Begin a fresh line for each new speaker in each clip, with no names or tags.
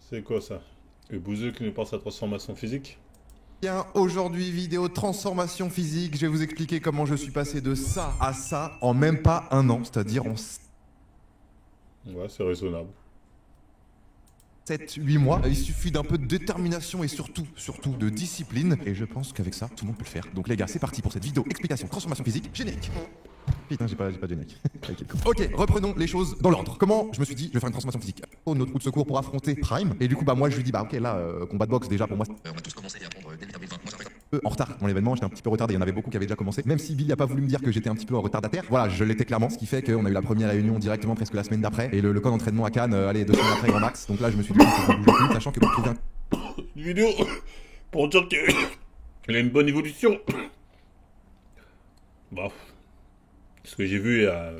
C'est quoi ça? Le bouseux qui nous passe sa transformation physique?
Bien, aujourd'hui, vidéo transformation physique. Je vais vous expliquer comment je suis passé de ça à ça en même pas un an, c'est-à-dire en
Ouais, c'est raisonnable.
7-8 mois. Il suffit d'un peu de détermination et surtout de discipline. Et je pense qu'avec ça, tout le monde peut le faire. Donc les gars, c'est parti pour cette vidéo explication transformation physique générique. Putain, j'ai pas de générique. Ok, reprenons les choses dans l'ordre. Comment je me suis dit, je vais faire une transformation physique. Notre route de secours pour affronter Prime. Et du coup, bah moi, je lui dis, bah ok, là, combat de boxe, déjà pour moi,
On a tous commencé à prendre dès le 2020. Moi, j'arrête.
peu en retard dans l'événement, j'étais un petit peu retardé, il y en avait beaucoup qui avaient déjà commencé. Même si Billy a pas voulu me dire que j'étais un petit peu en retardataire, voilà, je l'étais clairement, ce qui fait qu'on a eu la première réunion directement presque la semaine d'après, et le camp d'entraînement à Cannes, allez, 2 semaines après grand max. Donc là, je me suis dit, que je bougeais plus, sachant que pour trouver un
Une vidéo pour dire qu'il a une bonne évolution. Bah, ce que j'ai vu, il y a...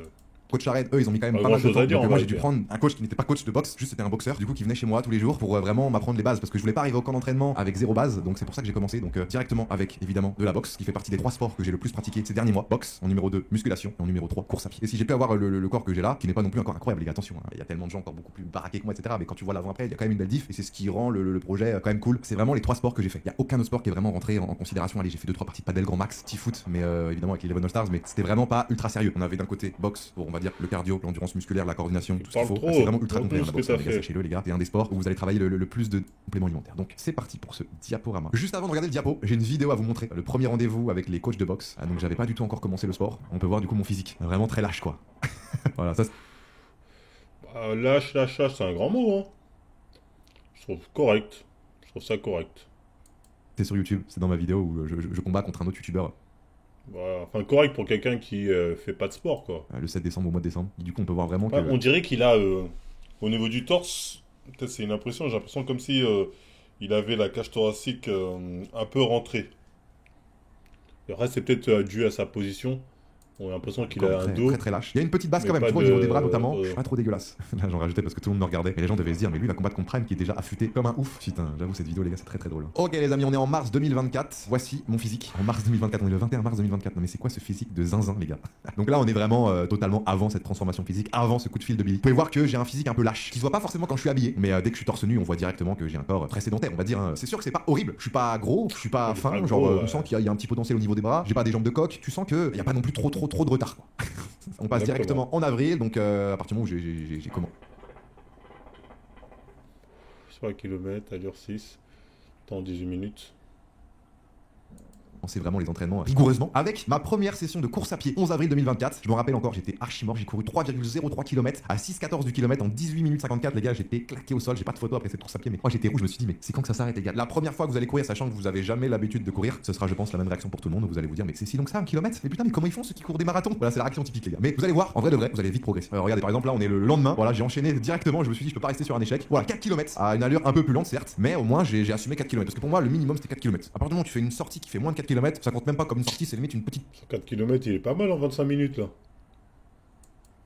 coach Charette, eux, ils ont mis quand même
Pas
pas mal de
grand-chose à
temps.
dire,
Donc
en
moi, j'ai
vérité.
dû prendre un coach qui n'était pas coach de boxe, juste c'était un boxeur, du coup, qui venait chez moi tous les jours pour vraiment m'apprendre les bases, parce que je voulais pas arriver au camp d'entraînement avec zéro base. Donc c'est pour ça que j'ai commencé donc directement avec évidemment de la boxe, qui fait partie des 3 sports que j'ai le plus pratiqué ces derniers mois. Boxe en numéro 2, musculation, et en numéro 3, course à pied. Et si j'ai pu avoir le corps que j'ai là, qui n'est pas non plus encore incroyable, les gars, attention, hein, il y a tellement de gens encore beaucoup plus baraqués que moi, etc. Mais quand tu vois l'avant après, il y a quand même une belle diff, et c'est ce qui rend le projet quand même cool. C'est vraiment les 3 sports que j'ai fait. Il y a aucun autre sport qui est vraiment rentré en considération. Allez, j'ai fait 2-3 parties de padel grand max, petit foot, mais évidemment avec les Eleven All Stars, mais c'était vraiment pas ultra sérieux. On avait d'un côté boxe pour on va dire le cardio, l'endurance musculaire, la coordination, tout ce qu'il
Parle
faut.
trop,
C'est vraiment ultra
dis-moi
complet,
plus
la
ce que
boxe,
t'as
les gars,
fait.
sachez-le les gars. C'est un des sports où vous allez travailler le plus de compléments alimentaires. Donc c'est parti pour ce diaporama. Juste avant de regarder le diapo, j'ai une vidéo à vous montrer. Le premier rendez-vous avec les coachs de boxe. Ah, donc j'avais pas du tout encore commencé le sport. On peut voir du coup mon physique. Vraiment très lâche quoi. Voilà, ça
Bah, lâche, c'est un grand mot, hein. Je trouve correct. Je trouve ça correct.
c'est sur YouTube. C'est dans ma vidéo où je combats contre un autre youtubeur
Voilà. Enfin, correct pour quelqu'un qui fait pas de sport, quoi.
le 7 décembre au mois de décembre. Et du coup on peut voir vraiment que...
Ouais, on dirait qu'il a, au niveau du torse, peut-être c'est une impression, j'ai l'impression comme si il avait la cage thoracique un peu rentrée. Le reste, c'est peut-être dû à sa position. On a l'impression qu'il
Corps
a un
très,
dos,
très très lâche. Il y a une petite base
mais
quand même,
pas
tu vois, au niveau des bras
de...
notamment. Je suis pas trop dégueulasse. Là, j'en rajoutais parce que tout le monde me regardait et les gens devaient se dire, mais lui, il va combattre contre Prime qui est déjà affûté comme un ouf. Putain, j'avoue, cette vidéo, les gars, c'est très très drôle. Ok, les amis, on est en mars 2024. Voici mon physique. En mars 2024, on est le 21 mars 2024. Non, mais c'est quoi ce physique de zinzin, les gars? Donc là, on est vraiment totalement avant cette transformation physique, avant ce coup de fil de Billy. Vous pouvez voir que j'ai un physique un peu lâche, qui se voit pas forcément quand je suis habillé, mais dès que je suis torse nu, on voit directement que j'ai un corps très sédentaire, on va dire. Hein. C'est sûr que c'est pas horrible. Je suis pas gros, je suis pas
Il est
fin,
pas
genre
gros,
on
ouais.
sent qu'il y a un petit potentiel au niveau des bras. J'ai pas des jambes de coq. Tu sens que y a pas non plus trop de retard, quoi. On passe
Exactement.
directement en avril, donc à partir du moment où j'ai comment
3 km, allure 6, temps 18 minutes.
c'est vraiment les entraînements rigoureusement avec ma première session de course à pied 11 avril 2024. Je me rappelle encore, j'étais archi mort, j'ai couru 3,03 km à 6,14 du kilomètre en 18 minutes 54 les gars, j'étais claqué au sol, j'ai pas de photo après cette course à pied mais moi j'étais rouge, je me suis dit mais c'est quand que ça s'arrête les gars. La première fois que vous allez courir sachant que vous avez jamais l'habitude de courir, ce sera je pense la même réaction pour tout le monde, vous allez vous dire mais c'est si long que ça un kilomètre. Mais putain mais comment ils font ceux qui courent des marathons? Voilà, c'est la réaction typique les gars. Mais vous allez voir, en vrai de vrai, vous allez vite progresser. Regardez par exemple là on est le lendemain, voilà, j'ai enchaîné directement, je me suis dit je peux pas rester sur un échec. Voilà, 4 km à une allure un peu plus lente certes, mais au moins j'ai assumé 4 km parce que pour moi le minimum c'était 4 km. À partir du moment où tu fais une sortie qui fait moins de 4 km, ça compte même pas comme une sortie, c'est limite une petite
4 km, il est pas mal en 25 minutes, là.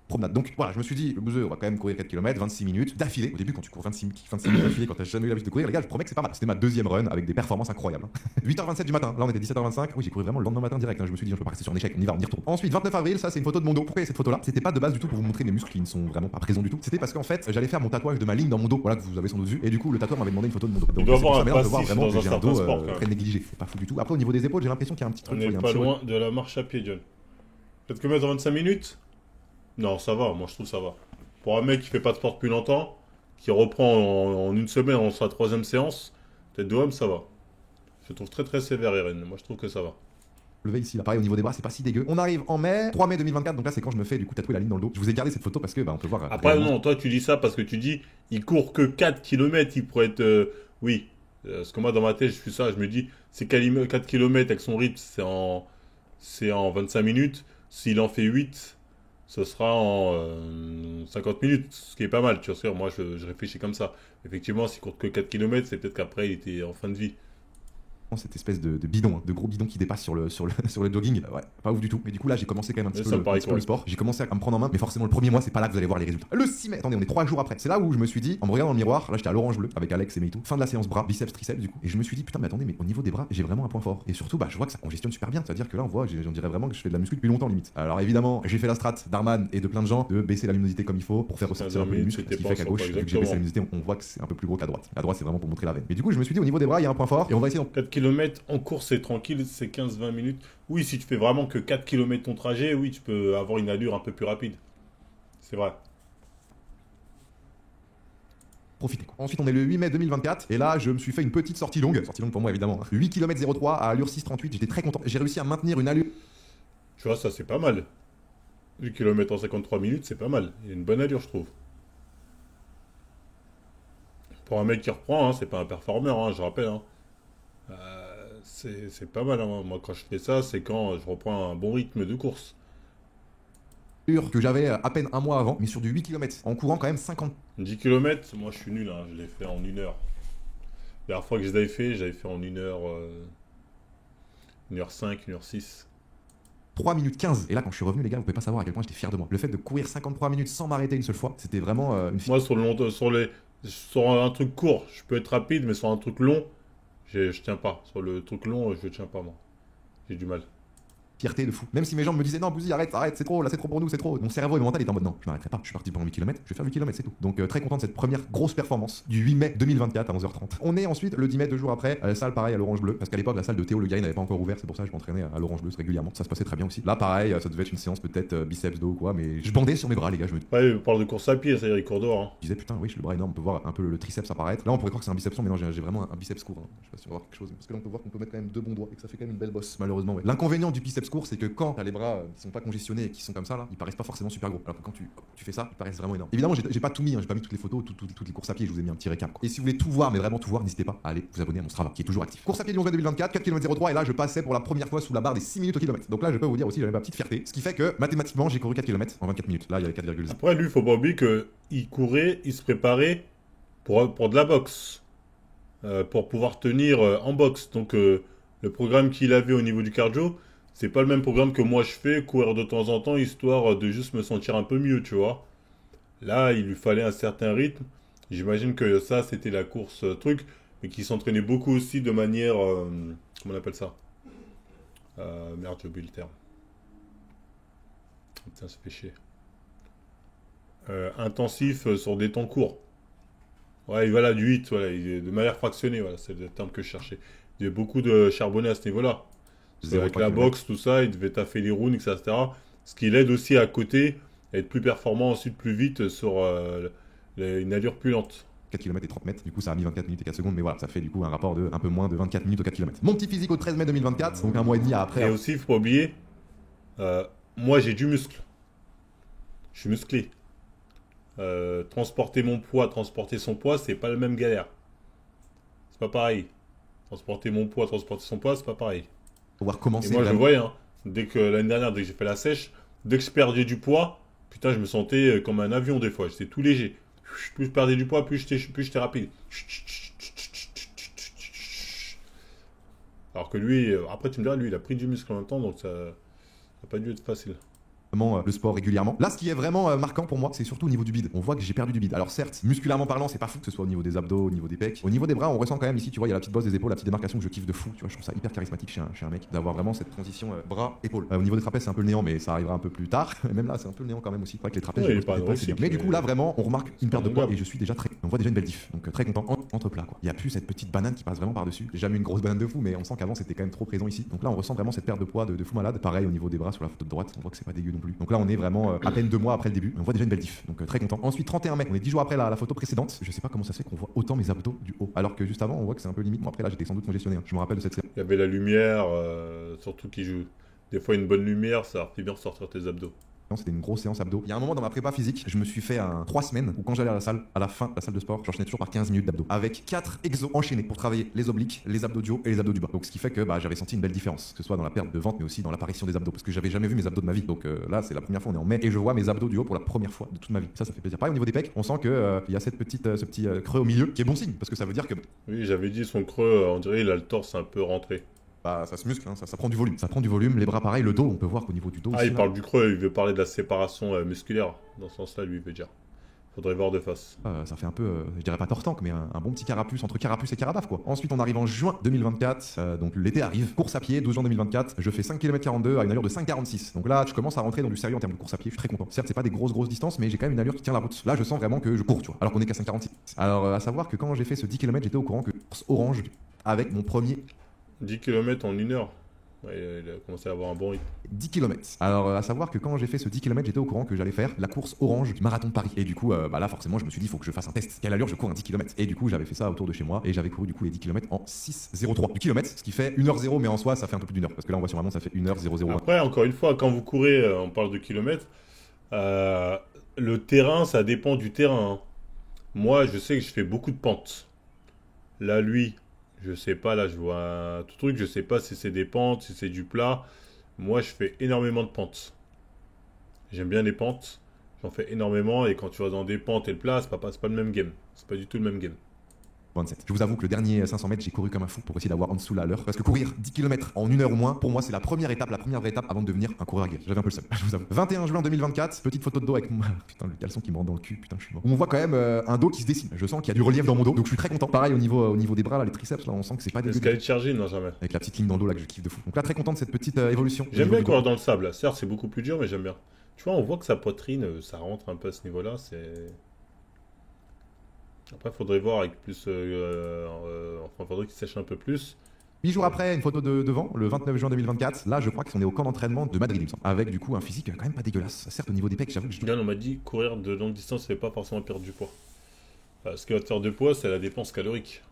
promenade. Donc voilà, je me suis dit, le bouseux, on va quand même courir 4 km, 26 minutes d'affilée. Au début, quand tu cours 26 minutes d'affilée, quand t'as jamais eu l'habitude de courir, les gars, je promets que c'est pas mal. C'était ma deuxième run avec des performances incroyables. 8h27 du matin, là on était 17h25. Oui, j'ai couru vraiment le lendemain matin direct. Hein. Je me suis dit, je peux pas rester sur un échec, on y retourne. Ensuite, 29 avril, ça c'est une photo de mon dos. Pourquoi il y a cette photo là? C'était pas de base du tout pour vous montrer mes muscles qui ne sont vraiment pas présents du tout. C'était parce qu'en fait, j'allais faire mon tatouage de ma ligne dans mon dos, voilà que vous avez sans doute vu. Et du coup, le tatoueur m'avait demandé une photo de mon dos. Donc,
doit
c'est pour
avoir
ça,
un
mais là, on peut voir
passif
vraiment
dans
que
un
j'ai un
certain
dos
sport, quand même.
très négligé. C'est pas fou du tout. Après, au niveau des épaules, j'ai l'impression qu'il y a un petit
On
truc.
n'est
il y a un
pas
petit-
loin de la marche à pied, John. 4 km en 25 minutes? Non, ça va, moi je trouve ça va. Pour un mec qui fait pas de sport depuis longtemps, qui reprend en une semaine en sa 3e séance, tête de homme, ça va. Je trouve très très sévère, Irène. Moi je trouve que ça va.
Levé ici là. Pareil au niveau des bras, c'est pas si dégueu. On arrive en mai, 3 mai 2024, donc là c'est quand je me fais du coup tatouer la ligne dans le dos. Je vous ai gardé cette photo parce que bah, on peut voir.
Après,
réellement-
non, toi tu dis ça parce que tu dis, il court que 4 km, il pourrait être. Oui. Parce que moi dans ma tête, je fais ça, je me dis, c'est 4 km avec son rythme, c'est en 25 minutes. S'il en fait 8, ce sera en 50 minutes, ce qui est pas mal, tu vois. Moi je réfléchis comme ça. Effectivement, s'il court que 4 km, c'est peut-être qu'après il était en fin de vie.
cette espèce de bidon, hein, de gros bidon qui dépasse sur le jogging. Ouais, pas ouf du tout. Mais du coup, là, j'ai commencé quand même un petit
Mais ça
peu,
me paraît
un petit peu le
correct.
sport. J'ai commencé à me prendre en main, mais forcément, le premier mois, c'est pas là que vous allez voir les résultats. Le 6 mai, attendez, on est 3 jours après. C'est là où je me suis dit, en me regardant dans le miroir, là, j'étais à l'orange bleu avec Alex et Meitou. Fin de la séance bras, biceps, triceps, du coup. Et je me suis dit, putain, mais attendez, mais au niveau des bras, j'ai vraiment un point fort. Et surtout, bah, je vois que ça congestionne super bien. C'est-à-dire que là, on voit, j'en dirais vraiment que je fais de la muscu depuis longtemps, limite. Alors évidemment, j'ai fait la strat d'Arman et de plein de gens de baisser la luminosité comme il faut pour faire ressortir un peu les muscles. Ce qui fait qu'à gauche, vu que j'ai baissé la luminosité, on voit que c'est un peu plus gros qu'à droite. À droite, c'est vraiment pour montrer la veine. Mais du coup, je me suis dit, au niveau des bras, il y a un point fort et on va essayer.
4 km en course, c'est tranquille, c'est 15-20 minutes. Oui, si tu fais vraiment que 4 km ton trajet, oui, tu peux avoir une allure un peu plus rapide. C'est vrai.
Profitez. Ensuite, on est le 8 mai 2024 et là, je me suis fait une petite sortie longue pour moi évidemment. 8 km 03 à allure 6,38, j'étais très content. J'ai réussi à maintenir une allure.
Tu vois, ça c'est pas mal. 8 km en 53 minutes, c'est pas mal. Il y a une bonne allure, je trouve. Pour un mec qui reprend, hein, c'est pas un performeur, hein, je rappelle. Hein. C'est pas mal. Hein. Moi, quand je fais ça, c'est quand je reprends un bon rythme de course.
Que j'avais à peine un mois avant, mais sur du 8 km, en courant quand même 50.
10 km, moi je suis nul, hein, je l'ai fait en 1 heure. La dernière fois que je l'avais fait, j'avais fait en 1 heure, 1h05, 1h06.
3 minutes 15. Et là, quand je suis revenu, les gars, vous pouvez pas savoir à quel point j'étais fier de moi. Le fait de courir 53 minutes sans m'arrêter une seule fois, c'était vraiment une
Moi, sur un truc court, je peux être rapide, mais sur un truc long, je tiens pas. Sur le truc long, je tiens pas, moi. J'ai du mal.
fierté de fou. Même si mes jambes me disaient non, Bouzy, arrête, c'est trop, là c'est trop pour nous, c'est trop. Mon cerveau et mon mental étaient en mode non, je m'arrêterai pas. Je suis parti pendant 8 km, je vais faire 8 km, c'est tout. Donc très content de cette première grosse performance du 8 mai 2024 à 11h30. On est ensuite le 10 mai, 2 jours après, à la salle pareil à l'Orange Bleu, parce qu'à l'époque la salle de Théo Le Gars n'avait pas encore ouvert, c'est pour ça que je m'entraînais à l'Orange Bleu régulièrement. Ça se passait très bien aussi. Là pareil, ça devait être une séance peut-être biceps dos ou quoi, mais je bandais sur mes bras les gars, je me
Ouais, on parle de course à pied, c'est-à-dire il court dehors. Hein.
disais putain, oui, le bras énorme, on peut voir un peu le triceps apparaître. Là on pourrait croire que c'est un biceps long, mais non, j'ai vraiment un biceps court. Hein. Je sais pas si on va voir quelque chose, parce que là on peut voir qu'on peut mettre quand même 2 bons doigts et que ça fait quand même une belle bosse, malheureusement. Ouais. L'inconvénient du biceps court, c'est que quand t'as les bras qui sont pas congestionnés et qui sont comme ça là, ils paraissent pas forcément super gros. Alors que quand tu fais ça, ils paraissent vraiment énormes. Évidemment, j'ai pas tout mis, hein, j'ai pas mis toutes les photos, toutes les courses à pied, je vous ai mis un petit récap. Quoi. Et si vous voulez tout voir, mais vraiment tout voir, n'hésitez pas à aller vous abonner à mon Strava, qui est toujours actif. Course à pied Lyon 2024, 4 km 03, et là je passais pour la première fois sous la barre des 6 minutes au kilomètre. Donc là, je peux vous dire aussi, j'avais ma petite fierté. Ce qui fait que mathématiquement, j'ai couru 4 km en 24 minutes. Là, il y avait 4,0.
Après, lui, faut pas oublier qu'il courait, il se préparait pour de la boxe. Pour pouvoir tenir en boxe. Donc, le programme qu'il avait au niveau du cardio, c'est pas le même programme que moi je fais, courir de temps en temps, histoire de juste me sentir un peu mieux, tu vois. Là, il lui fallait un certain rythme. J'imagine que ça, c'était la course truc, mais qu'il s'entraînait beaucoup aussi de manière... comment on appelle ça merde, j'ai oublié le terme. Putain, ça fait chier. Intensif sur des temps courts. Ouais, voilà, du 8, voilà, de manière fractionnée, voilà, c'est le terme que je cherchais. Il y avait beaucoup de charbonné à ce niveau-là. Parce qu'avec la boxe, tout ça, il devait taffer les rounds, etc. Ce qui l'aide aussi à côté à être plus performant, ensuite plus vite sur une allure plus lente.
4 km et 30 mètres, du coup ça a mis 24 minutes et 4 secondes, mais voilà, ça fait du coup un rapport de un peu moins de 24 minutes au 4 km. Mon petit physique au 13 mai 2024, donc un mois et demi après.
Et aussi, il faut pas oublier, moi j'ai du muscle. Je suis musclé. Transporter mon poids, transporter son poids, c'est pas la même galère. C'est pas pareil. Transporter mon poids, transporter son poids, c'est pas pareil.
Pouvoir commencer.
Et moi, je voyais, hein, dès que l'année dernière, dès que j'ai fait la sèche, dès que je perdais du poids, putain, je me sentais comme un avion des fois. J'étais tout léger. Plus je perdais du poids, plus j'étais rapide. Alors que lui, après tu me diras, lui, il a pris du muscle en même temps, donc ça n'a pas dû être facile.
Le sport régulièrement. Là, ce qui est vraiment marquant pour moi, c'est surtout au niveau du bide. On voit que j'ai perdu du bide. Alors certes, musculairement parlant, c'est pas fou que ce soit au niveau des abdos, au niveau des pecs. Au niveau des bras, on ressent quand même ici, tu vois, il y a la petite bosse des épaules, la petite démarcation que je kiffe de fou. Tu vois, je trouve ça hyper charismatique chez un mec d'avoir vraiment cette transition bras-épaule. Au niveau des trapèzes, c'est un peu le néant, mais ça arrivera un peu plus tard. Même là, c'est un peu le néant quand même aussi. C'est vrai que les trapèzes,
Ouais,
j'ai
il est pas
épaules, c'est bien. Mais du coup, là, vraiment, on remarque une perte de poids
grave.
et je suis déjà on voit déjà une belle diff. Donc très content entre plats quoi. Il y a plus cette petite banane qui passe vraiment par-dessus. J'ai jamais eu une grosse banane de fou, mais on sent qu'avant c'était quand même trop présent ici. Donc là, on ressent vraiment cette perte de poids de fou malade. Pareil au niveau des bras sur la photo de droite, on voit que c'est pas dégueu non plus. Donc là, on est vraiment à peine 2 mois après le début. On voit déjà une belle diff. Donc très content. Ensuite, 31 mai, on est 10 jours après la photo précédente. Je sais pas comment ça se fait qu'on voit autant mes abdos du haut. Alors que juste avant, on voit que c'est un peu limite. Bon, après là, j'étais sans doute congestionné. Hein. Je me rappelle de cette séance.
Il y avait la lumière, surtout qui joue. Des fois, une bonne lumière, ça fait bien ressortir tes abdos.
C'était une grosse séance abdos. Il y a un moment dans ma prépa physique, je me suis fait 3 semaines où quand j'allais à la salle, à la fin de la salle de sport, j'enchaînais toujours par 15 minutes d'abdos. Avec 4 exos enchaînés pour travailler les obliques, les abdos du haut et les abdos du bas. Donc ce qui fait que j'avais senti une belle différence, que ce soit dans la perte de ventre mais aussi dans l'apparition des abdos. Parce que j'avais jamais vu mes abdos de ma vie. Donc là, c'est la première fois, on est en mai et je vois mes abdos du haut pour la première fois de toute ma vie. Ça fait plaisir. Pareil au niveau des pecs, on sent que il y a ce petit creux au milieu qui est bon signe parce que ça veut dire que
Oui, j'avais dit son creux, on dirait il a le torse un peu rentré.
ça se muscle, hein, ça prend du volume. Ça prend du volume, les bras pareil, le dos, on peut voir qu'au niveau du dos.
Ah,
aussi,
il
là,
parle du creux, il veut parler de la séparation musculaire. Dans ce sens-là, lui, il veut dire. Faudrait voir de face.
ça fait un peu, je dirais pas tortank, mais un bon petit carapuce entre carapuce et carabaf quoi. Ensuite, on arrive en juin 2024, donc l'été arrive. Course à pied, 12 juin 2024, je fais 5 km 42 à une allure de 5,46. Donc là, je commence à rentrer dans du sérieux en termes de course à pied, je suis très content. Certes, c'est pas des grosses distances, mais j'ai quand même une allure qui tient la route. Là, je sens vraiment que je cours, tu vois, alors qu'on est qu'à 5,46. Alors, à savoir que quand j'ai fait ce 10 km, j'étais au courant que course orange avec mon premier
10 km en 1 heure. Ouais, il a commencé à avoir un bon rythme.
10 km. Alors, à savoir que quand j'ai fait ce 10 km, j'étais au courant que j'allais faire la course orange du marathon de Paris. Et du coup, là, forcément, je me suis dit, il faut que je fasse un test. Quelle allure je cours un 10 km. Et du coup, j'avais fait ça autour de chez moi et j'avais couru du coup les 10 km en 6,03 du kilomètre, ce qui fait 1h0, mais en soi, ça fait un peu plus d'une heure. Parce que là, on voit sur ma montre, ça fait 1h001.
Après, encore une fois, quand vous courez, on parle de kilomètres, le terrain, ça dépend du terrain. Hein. Moi, je sais que je fais beaucoup de pentes. Là, lui, je sais pas, là, je vois un tout truc, je sais pas si c'est des pentes, si c'est du plat. Moi, je fais énormément de pentes. J'aime bien les pentes. J'en fais énormément et quand tu vas dans des pentes et le plat, c'est pas le même game. C'est pas du tout le même game.
27. Je vous avoue que le dernier 500 mètres, j'ai couru comme un fou pour essayer d'avoir en dessous la l'heure. Parce que courir 10 km en 1 heure ou moins, pour moi, c'est la première vraie étape avant de devenir un coureur aguerri. J'avais un peu le seum, je vous avoue. 21 juin 2024, petite photo de dos avec mon. Putain, le caleçon qui me rentre dans le cul, putain, je suis mort. On voit quand même un dos qui se dessine. Je sens qu'il y a du relief dans mon dos, donc je suis très content. Pareil au niveau des bras, là, les triceps, là, on sent que c'est pas dégueu.
Escalier de charging, non, jamais.
Avec la petite ligne dans le dos là que je kiffe de fou. Donc là, très content de cette petite évolution.
J'aime bien courir dans le sable. Là. Certes, c'est beaucoup plus dur, mais j'aime bien. Tu vois, on voit que sa poitrine, ça rentre un peu à ce niveau-là. Après, faudrait voir avec plus. Enfin, faudrait qu'il sèche un peu plus.
8 jours après, une photo de devant, le 29 juin 2024. Là, je crois qu'on est au camp d'entraînement de Madrid, il me semble. Avec du coup un physique quand même pas dégueulasse. Certes, au niveau des pecs, j'avoue que je.
Bien, on m'a dit courir de longue distance, c'est pas forcément perdre du poids. Ce qui va te faire de poids, c'est la dépense calorique.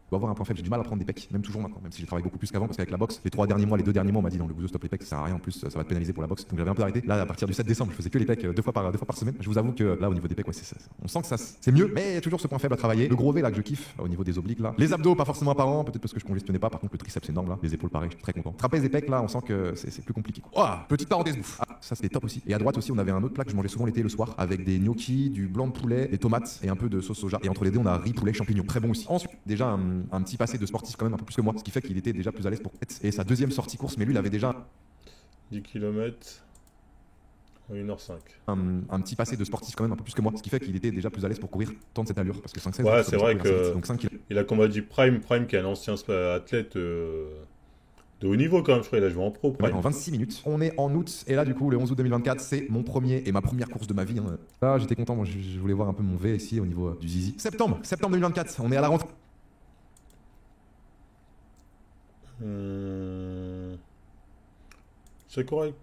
Je dois avoir un point faible, j'ai du mal à prendre des pecs, même toujours maintenant, même si j'ai travaillé beaucoup plus qu'avant, parce qu'avec la boxe, les 2 derniers mois, on m'a dit non, le bouseux stop les pecs, ça sert à rien, en plus ça va te pénaliser pour la boxe. Donc j'avais un peu arrêté. Là, à partir du 7 décembre, je faisais que les pecs 2 fois par semaine. Je vous avoue que là, au niveau des pecs, ouais, on sent que ça c'est mieux, mais il y a toujours ce point faible à travailler. Le gros V là que je kiffe, au niveau des obliques là. Les abdos, pas forcément apparents, peut-être parce que je congestionnais pas, par contre le triceps c'est énorme là. Les épaules pareil, je suis très content. Trapèze et pecs là, on sent que c'est plus compliqué. Oh, petite parenthèse bouffe. Ah, ça c'était top aussi. Et à droite aussi, on avait un autre plat que je mangeais souvent l'été le soir, avec des gnocchis, du blanc de poulet, des tomates et un peu de sauce soja. Et entre les deux, on a riz, poulet, champignons. Très bon aussi. Ensuite, déjà un petit passé de sportif quand même un peu plus que moi, ce qui fait qu'il était déjà plus à l'aise pour et sa deuxième sortie course, mais lui il avait déjà
10 km en 1h05.
Un petit passé de sportif quand même un peu plus que moi, ce qui fait qu'il était déjà plus à l'aise pour courir tant de cette allure, parce que 5-16
Ouais, c'est vrai que
donc 5 km.
il a, comme on a dit, Prime qui est un ancien athlète de haut niveau quand même, je crois, il a joué en pro, Prime.
En 26 minutes. On est en août, et là du coup le 11 août 2024, c'est mon premier et ma première course de ma vie. Hein. Là j'étais content, moi je voulais voir un peu mon V ici au niveau du zizi. Septembre 2024, on est à la rentrée.
C'est correct.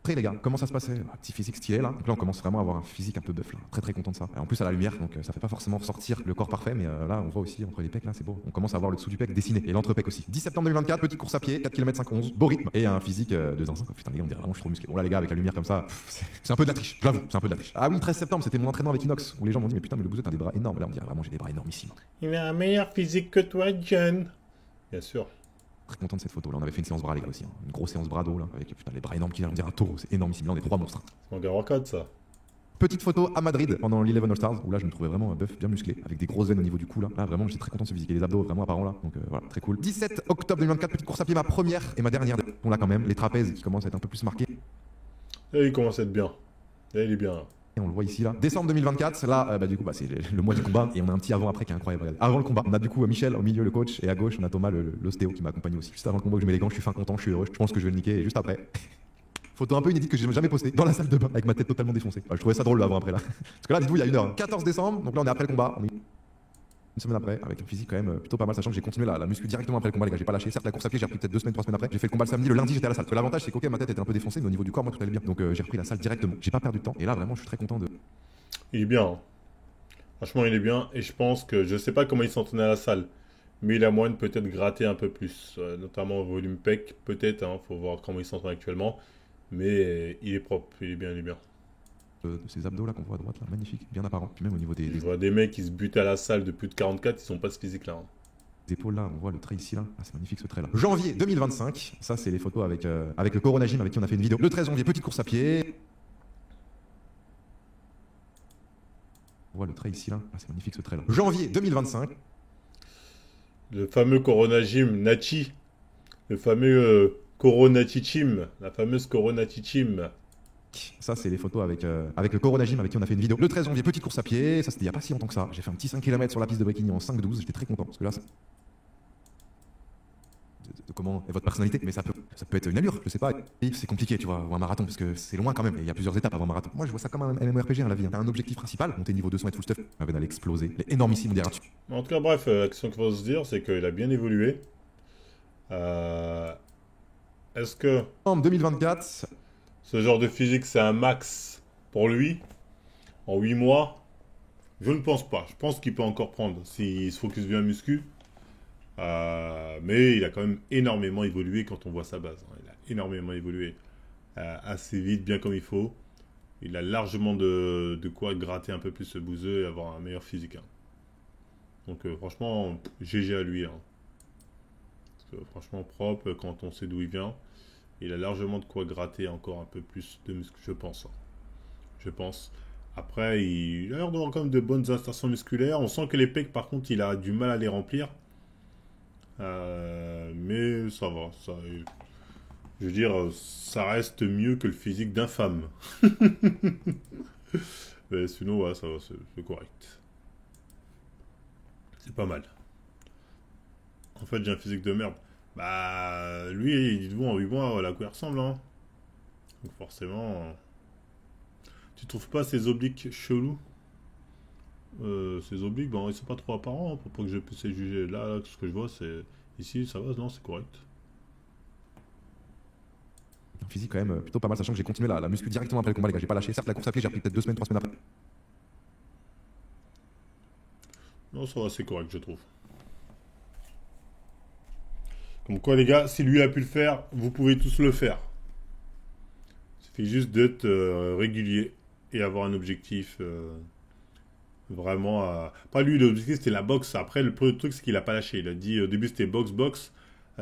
Après les gars, comment ça se passait? Un petit physique stylé là. Donc là on commence vraiment à avoir un physique un peu bœuf là. Très très content de ça. Et en plus à la lumière, donc ça fait pas forcément sortir le corps parfait, mais là on voit aussi entre les pecs là, c'est beau. On commence à voir le dessous du pec dessiné et l'entrepec aussi. 10 septembre 2024, petite course à pied, 4 km 5,11, beau rythme et un physique de zinzin. Putain les gars, on dirait vraiment que je suis trop musclé. Bon là les gars, avec la lumière comme ça, c'est un peu de la triche. J'avoue, c'est un peu de la triche. Ah oui, 13 septembre, c'était mon entraînement avec Inox où les gens m'ont dit mais putain mais le bouseux t'as des bras énormes. Là on dirait vraiment j'ai des bras énormissimes.
Il a un meilleur physique que toi, John. Bien sûr.
Très content de cette photo là, on avait fait une séance bras les gars aussi, hein. Une grosse séance bras dos là, avec putain les bras énormes qui on dirait un taureau, c'est énormissime, là on est 3 monstres.
C'est manga rocade ça.
Petite photo à Madrid pendant l'Eleven All Stars où là je me trouvais vraiment un bœuf bien musclé avec des grosses veines au niveau du cou là. Là vraiment j'étais très content de ce physique et les abdos vraiment apparents là. Donc voilà, très cool. 17 octobre 2024, petite course à pied, ma première et ma dernière. On l'a quand même, les trapèzes qui commencent à être un peu plus marqués.
Et il commence à être bien. Là il est bien là.
Et on le voit ici là. Décembre 2024, là du coup c'est le mois du combat et on a un petit avant-après qui est incroyable. Regardez. Avant le combat, on a du coup Michel au milieu le coach et à gauche on a Thomas l'ostéo qui m'accompagne aussi. Juste avant le combat, je mets les gants, je suis fin content, je suis heureux, je pense que je vais le niquer et juste après. Photo un peu inédite que j'ai jamais postée dans la salle de bain avec ma tête totalement défoncée. Je trouvais ça drôle avant après là. Parce que là dites-vous il y a 1 heure. 14 décembre, donc là on est après le combat. On est une semaine après, avec un physique quand même plutôt pas mal, sachant que j'ai continué la muscu directement après le combat, les gars, j'ai pas lâché. Certes, la course à pied, j'ai repris peut-être 2 semaines, 3 semaines après. J'ai fait le combat le samedi, le lundi, j'étais à la salle. Parce que l'avantage, c'est que ma tête était un peu défoncée, mais au niveau du corps, moi, tout allait bien. Donc j'ai repris la salle directement. J'ai pas perdu de temps. Et là, vraiment, je suis très content de.
Il est bien. Hein. Franchement, il est bien. Et je pense que je sais pas comment il s'entraîne à la salle, mais il a moyen de peut-être gratter un peu plus, notamment au volume pec, peut-être. Hein, faut voir comment il s'entraîne actuellement. Mais il est propre, il est bien, il est bien.
De ces abdos là qu'on voit à droite là, magnifique, bien apparent. Puis même au niveau
Je vois des mecs qui se butent à la salle de plus de 44, ils sont pas ce physique là, hein.
des épaules là, on voit le trait ici là. Ah, c'est magnifique ce trait là. Janvier 2025, ça c'est les photos avec le Corona Gym avec qui on a fait une vidéo. Le 13 janvier, petite course à pied. On voit le trait ici là. Ah, c'est magnifique ce trait là. Janvier 2025.
Le fameux Corona Gym Nachi, le fameux Corona Tichim, la fameuse Corona Tichim.
Ça, c'est les photos avec le Corona Gym avec qui on a fait une vidéo. Le 13 janvier, petite course à pied. Ça, c'était il n'y a pas si longtemps que ça. J'ai fait un petit 5 km sur la piste de Bréquigny en 5-12. J'étais très content parce que là, de comment est votre personnalité, mais ça peut être une allure, je sais pas. C'est compliqué, tu vois, ou un marathon parce que c'est loin quand même. Et il y a plusieurs étapes avant un marathon. Moi, je vois ça comme un MMORPG, hein, la vie. T'as un objectif principal, monter niveau 200 et full stuff. Ma veine allait exploser. Il est énormissime derrière dessus.
En tout cas, bref, la question qu'il faut se dire, c'est qu'il a bien évolué. Euh, Est-ce que
En 2024,
ce genre de physique, c'est un max pour lui en 8 mois? Je ne pense pas. Je pense qu'il peut encore prendre s'il se focus bien muscu. Mais il a quand même énormément évolué quand on voit sa base, hein. Il a énormément évolué. Assez vite, bien comme il faut. Il a largement de quoi gratter un peu plus ce bouseux et avoir un meilleur physique, hein. Donc franchement, GG à lui, hein. Parce que, franchement, propre, quand on sait d'où il vient. Il a largement de quoi gratter encore un peu plus de muscles, je pense, hein. Je pense. Après, il a l'air d'avoir quand même de bonnes insertions musculaires. On sent que les pecs, par contre, il a du mal à les remplir. Mais ça va. Je veux dire, ça reste mieux que le physique d'un femme. Mais sinon, ouais, ça va, c'est correct. C'est pas mal. En fait, j'ai un physique de merde. Bah, lui, dites-vous, en 8 mois, voilà à quoi il ressemble, hein. Donc forcément... Tu trouves pas ces obliques chelous? Ces obliques, bon, ils sont pas trop apparents, hein, pour pas que je puisse les juger. Là, ce que je vois, c'est... Ici, ça va, non, c'est correct.
un physique quand même plutôt pas mal, sachant que j'ai continué la muscu directement après le combat, les gars. J'ai pas lâché. Certes, la course à pied, j'ai repris peut-être 2 semaines, 3 semaines après.
Non, ça va, c'est correct, je trouve. Comme quoi, les gars, si lui a pu le faire, vous pouvez tous le faire. Il suffit juste d'être régulier et avoir un objectif vraiment à... Pas lui, l'objectif c'était la boxe. Après, le truc c'est qu'il a pas lâché. Il a dit au début c'était boxe.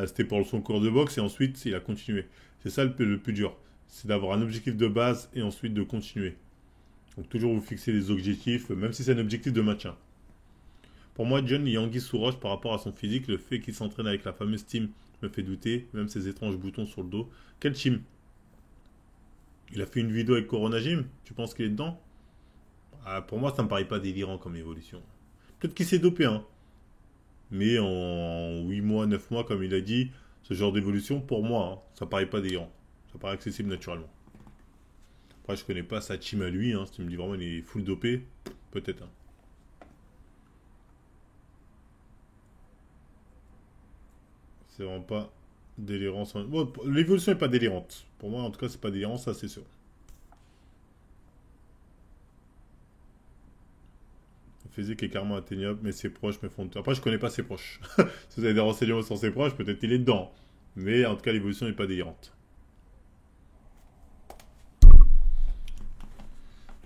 C'était pour son cours de boxe et ensuite il a continué. C'est ça le plus dur. C'est d'avoir un objectif de base et ensuite de continuer. Donc toujours vous fixer des objectifs, même si c'est un objectif de maintien. Pour moi, John, il y a anguille sous roche par rapport à son physique. Le fait qu'il s'entraîne avec la fameuse team me fait douter. Même ses étranges boutons sur le dos. Quelle team? Il a fait une vidéo avec Corona Gym. Tu penses qu'il est dedans? Pour moi, ça me paraît pas délirant comme évolution. Peut-être qu'il s'est dopé, hein. Mais en 8 mois, 9 mois, comme il a dit, ce genre d'évolution, pour moi, hein, ça paraît pas délirant. Ça paraît accessible naturellement. Après, je connais pas sa team à lui, hein. Si tu me dis vraiment il est full dopé, peut-être, hein. C'est vraiment pas délirant. Bon, l'évolution est pas délirante. Pour moi, en tout cas, c'est pas délirant, ça c'est sûr. Le physique est carrément atteignable, mais ses proches me font peur. Après, je connais pas ses proches. Si vous avez des renseignements sur ses proches, peut-être qu'il est dedans. Mais en tout cas, l'évolution n'est pas délirante.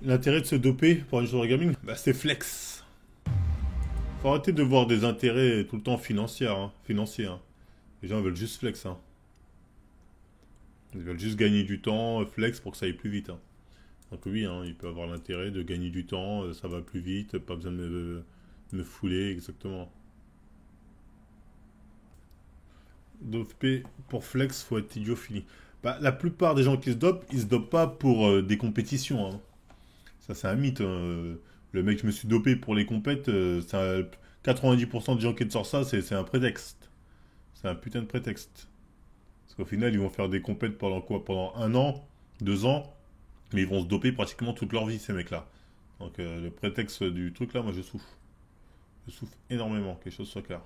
L'intérêt de se doper pour une journée gaming, bah, c'est flex. Faut arrêter de voir des intérêts tout le temps financiers, hein. Les gens veulent juste flex, hein. Ils veulent juste gagner du temps, flex pour que ça aille plus vite, hein. Donc oui, hein, il peut avoir l'intérêt de gagner du temps, ça va plus vite, pas besoin de me fouler, exactement. Doper pour flex, faut être idiot fini. Bah, la plupart des gens qui se dopent, ils se dopent pas pour des compétitions, hein. Ça, c'est un mythe, hein. Le mec, je me suis dopé pour les compètes, 90% des gens qui te sortent ça, c'est un prétexte. C'est un putain de prétexte. Parce qu'au final, ils vont faire des compètes pendant quoi? Pendant 1 an, 2 ans, mais ils vont se doper pratiquement toute leur vie, ces mecs-là. Donc le prétexte du truc là, moi je souffre. Je souffre énormément, quelque chose soit clair.